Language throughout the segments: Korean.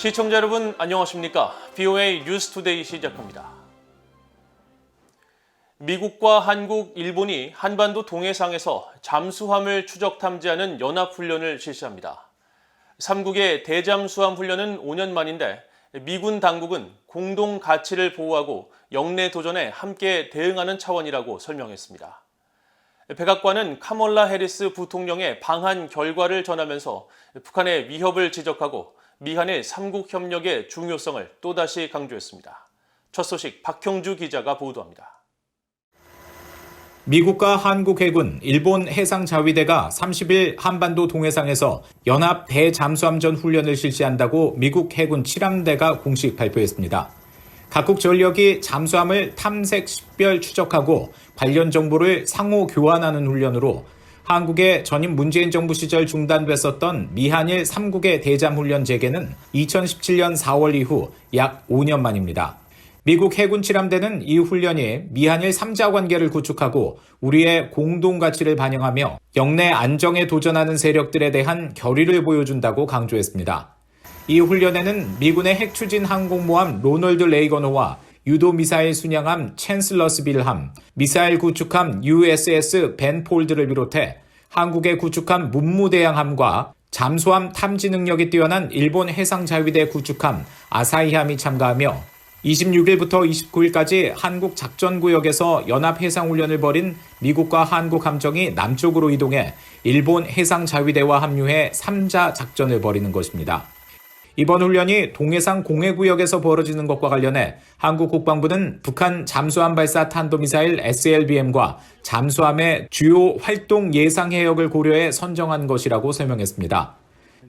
시청자 여러분 안녕하십니까? VOA 뉴스투데이 시작합니다. 미국과 한국, 일본이 한반도 동해상에서 잠수함을 추적 탐지하는 연합훈련을 실시합니다. 3국의 대잠수함 훈련은 5년 만인데 미군 당국은 공동 가치를 보호하고 영내 도전에 함께 대응하는 차원이라고 설명했습니다. 백악관은 카멀라 해리스 부통령의 방한 결과를 전하면서 북한의 위협을 지적하고 미한일 3국 협력의 중요성을 또다시 강조했습니다. 첫 소식 박형주 기자가 보도합니다. 미국과 한국 해군, 일본 해상자위대가 30일 한반도 동해상에서 연합 대잠수함전 훈련을 실시한다고 미국 해군 7함대가 공식 발표했습니다. 각국 전력이 잠수함을 탐색, 식별, 추적하고 관련 정보를 상호 교환하는 훈련으로 한국의 전임 문재인 정부 시절 중단됐었던 미한일 3국의 대잠훈련 재개는 2017년 4월 이후 약 5년 만입니다. 미국 해군 7함대는 이 훈련이 미한일 3자 관계를 구축하고 우리의 공동 가치를 반영하며 영내 안정에 도전하는 세력들에 대한 결의를 보여준다고 강조했습니다. 이 훈련에는 미군의 핵추진 항공모함 로널드 레이건호와 유도 미사일 순양함 챈슬러스빌함, 미사일 구축함 USS 벤 폴드를 비롯해 한국의 구축함 문무대양함과 잠수함 탐지 능력이 뛰어난 일본 해상자위대 구축함 아사히함이 참가하며 26일부터 29일까지 한국 작전구역에서 연합해상훈련을 벌인 미국과 한국 함정이 남쪽으로 이동해 일본 해상자위대와 합류해 3자 작전을 벌이는 것입니다. 이번 훈련이 동해상 공해구역에서 벌어지는 것과 관련해 한국 국방부는 북한 잠수함 발사 탄도미사일 SLBM과 잠수함의 주요 활동 예상 해역을 고려해 선정한 것이라고 설명했습니다.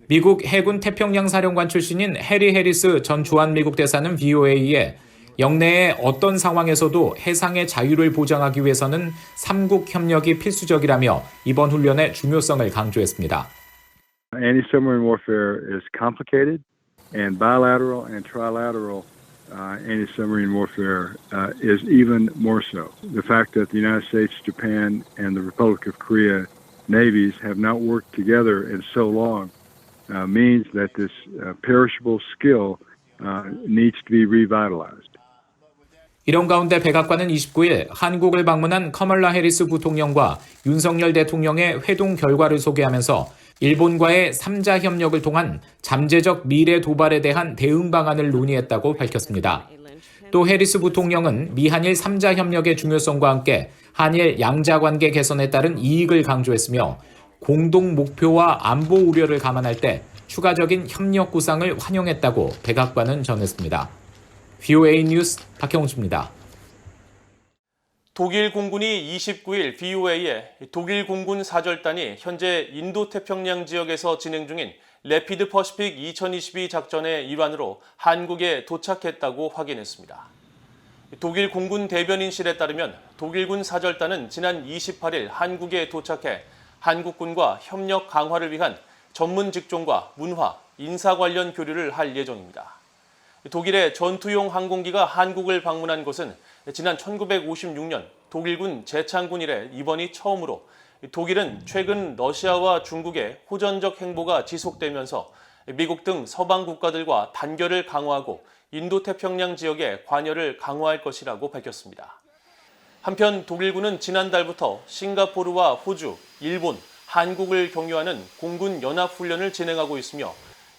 미국 해군 태평양 사령관 출신인 해리 해리스 전 주한미국 대사는 VOA에 영내의 어떤 상황에서도 해상의 자유를 보장하기 위해서는 3국 협력이 필수적이라며 이번 훈련의 중요성을 강조했습니다. Anti-submarine warfare is complicated, and bilateral and trilateral anti-submarine warfare is even more so. The fact that the United States, Japan, and the Republic of Korea navies have not worked together in so long means that this perishable skill needs to be revitalized. 이런 가운데 백악관은 29일 한국을 방문한 카멀라 해리스 부통령과 윤석열 대통령의 회동 결과를 소개하면서 일본과의 3자 협력을 통한 잠재적 미래 도발에 대한 대응 방안을 논의했다고 밝혔습니다. 또 해리스 부통령은 미한일 3자 협력의 중요성과 함께 한일 양자 관계 개선에 따른 이익을 강조했으며 공동 목표와 안보 우려를 감안할 때 추가적인 협력 구상을 환영했다고 백악관은 전했습니다. VOA 뉴스 박형주입니다. 독일 공군이 29일 VOA에 독일 공군 사절단이 현재 인도태평양 지역에서 진행 중인 래피드 퍼시픽 2022 작전의 일환으로 한국에 도착했다고 확인했습니다. 독일 공군 대변인실에 따르면 독일군 사절단은 지난 28일 한국에 도착해 한국군과 협력 강화를 위한 전문 직종과 문화, 인사 관련 교류를 할 예정입니다. 독일의 전투용 항공기가 한국을 방문한 것은 지난 1956년 독일군 재창군 이래 이번이 처음으로 독일은 최근 러시아와 중국의 호전적 행보가 지속되면서 미국 등 서방 국가들과 단결을 강화하고 인도태평양 지역의 관여를 강화할 것이라고 밝혔습니다. 한편 독일군은 지난달부터 싱가포르와 호주, 일본, 한국을 경유하는 공군 연합훈련을 진행하고 있으며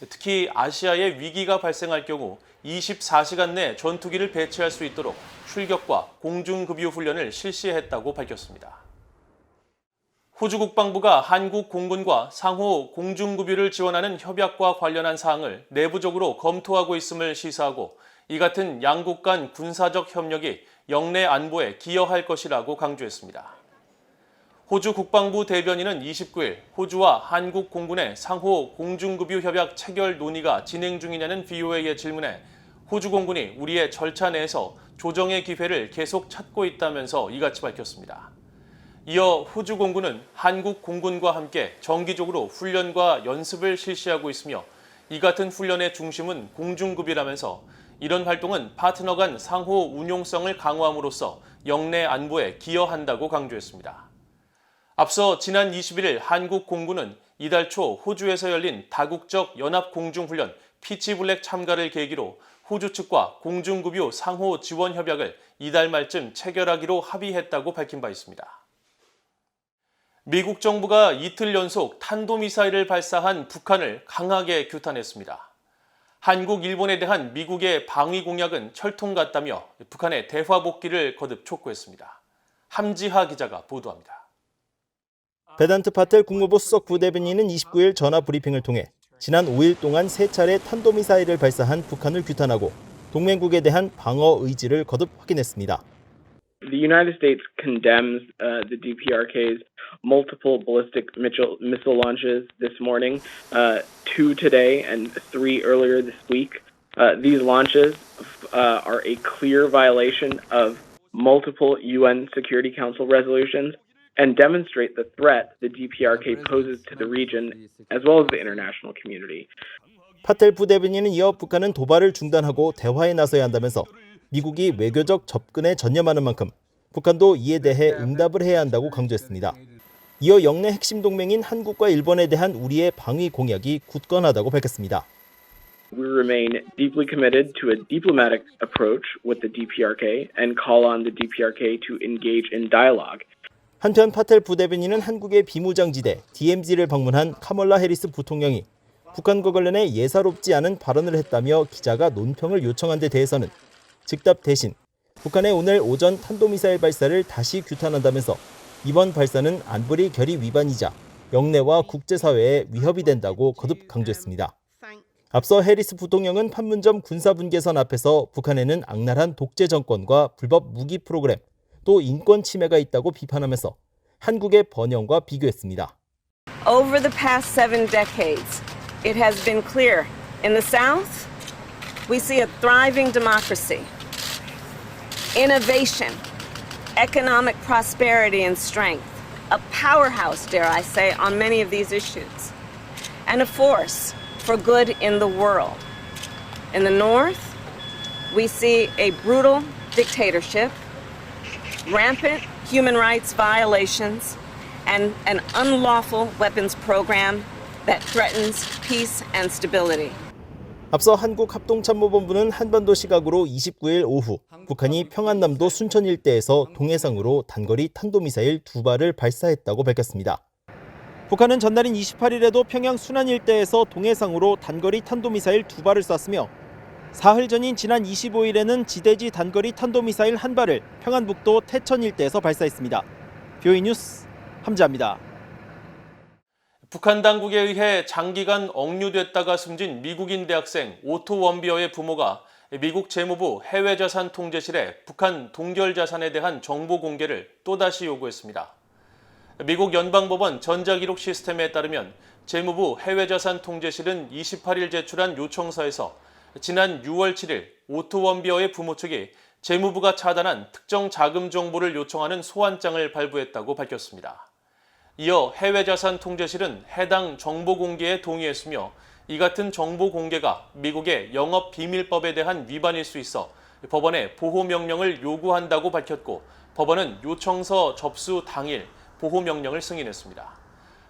특히 아시아에 위기가 발생할 경우 24시간 내 전투기를 배치할 수 있도록 출격과 공중급유 훈련을 실시했다고 밝혔습니다. 호주 국방부가 한국 공군과 상호 공중급유를 지원하는 협약과 관련한 사항을 내부적으로 검토하고 있음을 시사하고 이 같은 양국 간 군사적 협력이 영내 안보에 기여할 것이라고 강조했습니다. 호주 국방부 대변인은 29일 호주와 한국 공군의 상호 공중급유 협약 체결 논의가 진행 중이냐는 VOA의 질문에 호주 공군이 우리의 절차 내에서 조정의 기회를 계속 찾고 있다면서 이같이 밝혔습니다. 이어 호주 공군은 한국 공군과 함께 정기적으로 훈련과 연습을 실시하고 있으며 이 같은 훈련의 중심은 공중급유라면서 이런 활동은 파트너 간 상호 운용성을 강화함으로써 영내 안보에 기여한다고 강조했습니다. 앞서 지난 21일 한국 공군은 이달 초 호주에서 열린 다국적 연합공중훈련 피치블랙 참가를 계기로 호주 측과 공중급유 상호 지원 협약을 이달 말쯤 체결하기로 합의했다고 밝힌 바 있습니다. 미국 정부가 이틀 연속 탄도미사일을 발사한 북한을 강하게 규탄했습니다. 한국, 일본에 대한 미국의 방위 공약은 철통 같다며 북한의 대화 복귀를 거듭 촉구했습니다. 함지하 기자가 보도합니다. 베단트 파텔 국무부 수석 부대변인은 29일 전화 브리핑을 통해 지난 5일 동안 3차례 탄도미사일을 발사한 북한을 규탄하고 동맹국에 대한 방어 의지를 거듭 확인했습니다. The United States condemns the DPRK's multiple ballistic missile launches this morning, 2 today and 3 earlier this week. These launches are a clear violation of multiple UN Security Council resolutions and demonstrate the threat the DPRK poses to the region as well as the international community. 파텔 부대변인은 이어 북한은 도발을 중단하고 대화에 나서야 한다면서 미국이 외교적 접근에 전념하는 만큼 북한도 이에 대해 응답을 해야 한다고 강조했습니다. 이어 영내 핵심 동맹인 한국과 일본에 대한 우리의 방위 공약이 굳건하다고 밝혔습니다. We remain deeply committed to a diplomatic approach with the DPRK and call on the DPRK to engage in dialogue. 한편 파텔 부대변인은 한국의 비무장지대 DMZ를 방문한 카멀라 해리스 부통령이 북한과 관련해 예사롭지 않은 발언을 했다며 기자가 논평을 요청한 데 대해서는 즉답 대신 북한의 오늘 오전 탄도미사일 발사를 다시 규탄한다면서 이번 발사는 안보리 결의 위반이자 영내와 국제사회에 위협이 된다고 거듭 강조했습니다. 앞서 해리스 부통령은 판문점 군사분계선 앞에서 북한에는 악랄한 독재 정권과 불법 무기 프로그램, 또 인권 침해가 있다고 비판하면서 한국의 번영과 비교했습니다. Over the past 7 decades, it has been clear. In the South, we see a thriving democracy, innovation, economic prosperity and strength, a powerhouse, dare I say, on many of these issues, and a force for good in the world. In the North, we see a brutal dictatorship, rampant human rights violations, and an unlawful weapons program that threatens peace and stability. 앞서 한국합동참모본부는 한반도 시각으로 29일 오후 북한이 평안남도 순천 일대에서 동해상으로 단거리 탄도미사일 2발을 발사했다고 밝혔습니다. 북한은 전날인 28일에도 평양 순안 일대에서 동해상으로 단거리 탄도미사일 2발을 쐈으며 사흘 전인 지난 25일에는 지대지 단거리 탄도미사일 1발을 평안북도 태천 일대에서 발사했습니다. BOE 뉴스 함지아입니다. 북한 당국에 의해 장기간 억류됐다가 숨진 미국인 대학생 오토 원비어의 부모가 미국 재무부 해외자산통제실에 북한 동결 자산에 대한 정보 공개를 또다시 요구했습니다. 미국 연방법원 전자기록 시스템에 따르면 재무부 해외자산통제실은 28일 제출한 요청서에서 지난 6월 7일 오토 원비어의 부모 측이 재무부가 차단한 특정 자금 정보를 요청하는 소환장을 발부했다고 밝혔습니다. 이어 해외자산통제실은 해당 정보 공개에 동의했으며 이 같은 정보 공개가 미국의 영업비밀법에 대한 위반일 수 있어 법원에 보호명령을 요구한다고 밝혔고 법원은 요청서 접수 당일 보호명령을 승인했습니다.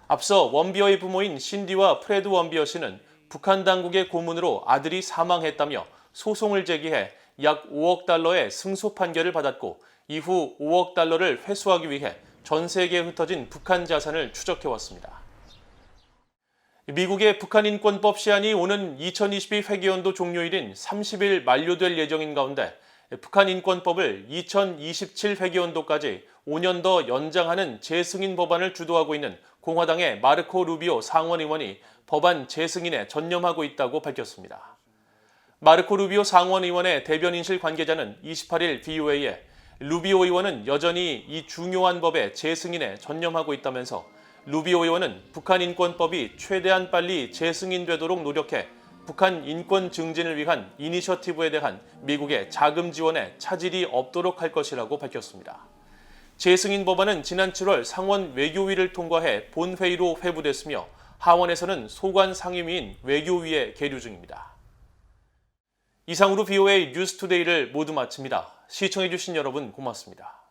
앞서 원비어의 부모인 신디와 프레드 원비어 씨는 북한 당국의 고문으로 아들이 사망했다며 소송을 제기해 약 5억 달러의 승소 판결을 받았고 이후 5억 달러를 회수하기 위해 전 세계에 흩어진 북한 자산을 추적해왔습니다. 미국의 북한인권법 시한이 오는 2022 회계연도 종료일인 30일 만료될 예정인 가운데 북한인권법을 2027 회계연도까지 5년 더 연장하는 재승인 법안을 주도하고 있는 공화당의 마르코 루비오 상원의원이 법안 재승인에 전념하고 있다고 밝혔습니다. 마르코 루비오 상원의원의 대변인실 관계자는 28일 BOA에 루비오 의원은 여전히 이 중요한 법의 재승인에 전념하고 있다면서 루비오 의원은 북한인권법이 최대한 빨리 재승인되도록 노력해 북한 인권 증진을 위한 이니셔티브에 대한 미국의 자금 지원에 차질이 없도록 할 것이라고 밝혔습니다. 재승인 법안은 지난 7월 상원 외교위를 통과해 본회의로 회부됐으며 하원에서는 소관 상임위인 외교위에 계류 중입니다. 이상으로 BOA 뉴스투데이를 모두 마칩니다. 시청해주신 여러분 고맙습니다.